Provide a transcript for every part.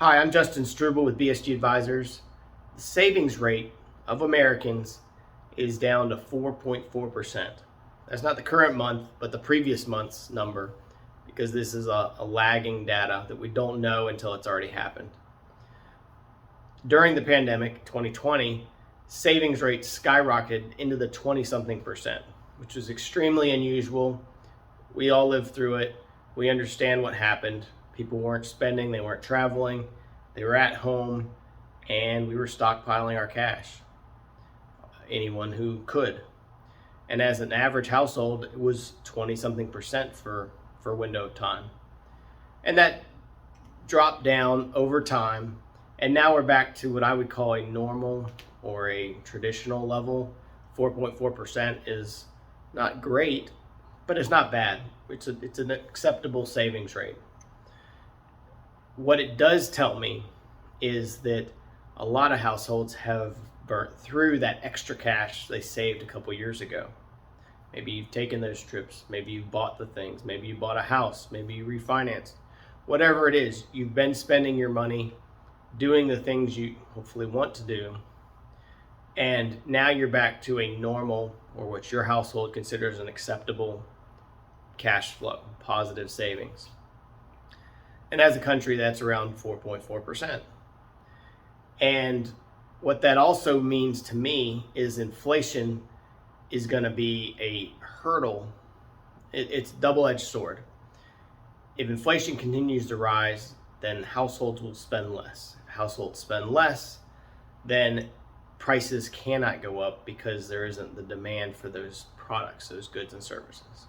Hi, I'm Justin Struble with BSG Advisors. The savings rate of Americans is down to 4.4%. That's not the current month, but the previous month's number, because this is a lagging data that we don't know until it's already happened. During the pandemic, 2020, savings rates skyrocketed into the 20-something percent, which is extremely unusual. We all lived through it. We understand what happened. People weren't spending, they weren't traveling, they were at home, and we were stockpiling our cash. Anyone who could. And as an average household, it was 20-something percent for window of time. And that dropped down over time, and now we're back to what I would call a normal or a traditional level. 4.4% is not great, but it's not bad. It's an acceptable savings rate. What it does tell me is that a lot of households have burnt through that extra cash they saved a couple years ago. Maybe you've taken those trips, maybe you've bought the things, maybe you bought a house, maybe you refinanced. Whatever it is, you've been spending your money doing the things you hopefully want to do, and now you're back to a normal, or what your household considers an acceptable cash flow, positive savings. And as a country, that's around 4.4%. And what that also means to me is inflation is going to be a hurdle. It's a double-edged sword. If inflation continues to rise, then households will spend less. If households spend less, then prices cannot go up because there isn't the demand for those products, those goods and services.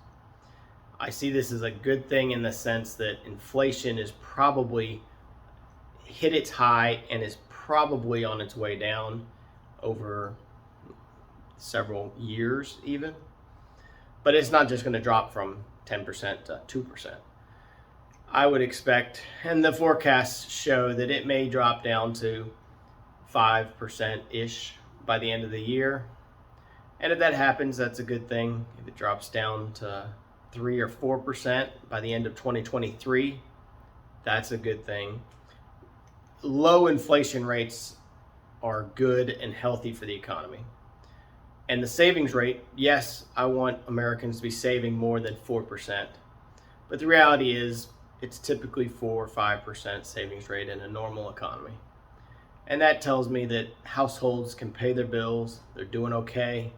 I see this as a good thing in the sense that inflation is probably hit its high and is probably on its way down over several years even. But it's not just going to drop from 10% to 2%. I would expect, and the forecasts show that it may drop down to 5%-ish by the end of the year. And if that happens, that's a good thing. If it drops down to 3 or 4% by the end of 2023, that's a good thing. Low inflation rates are good and healthy for the economy. And the savings rate, yes, I want Americans to be saving more than 4%. But the reality is it's typically 4 or 5% savings rate in a normal economy. And that tells me that households can pay their bills, they're doing okay,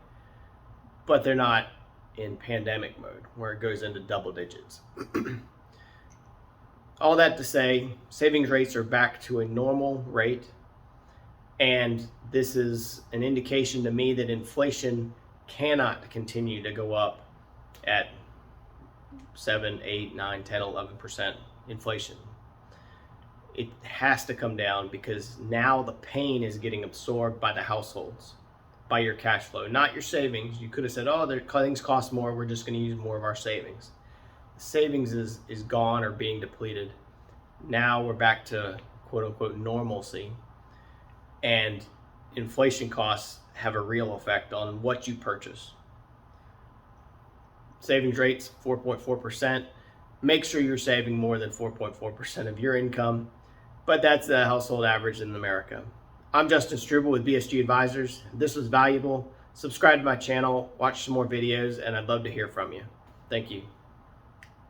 but they're not in pandemic mode where it goes into double digits. All that to say, savings rates are back to a normal rate, and this is an indication to me that inflation cannot continue to go up at 7, 8, 9, 10, 11% inflation. It has to come down because now the pain is getting absorbed by the households, by your cash flow, not your savings. You could have said, oh, things cost more, we're just going to use more of our savings. The savings is gone or being depleted. Now we're back to quote unquote normalcy, and inflation costs have a real effect on what you purchase. Savings rates 4.4%. Make sure you're saving more than 4.4% of your income, but that's the household average in America. I'm Justin Struble with BSG Advisors. If this was valuable, subscribe to my channel, watch some more videos, and I'd love to hear from you. Thank you.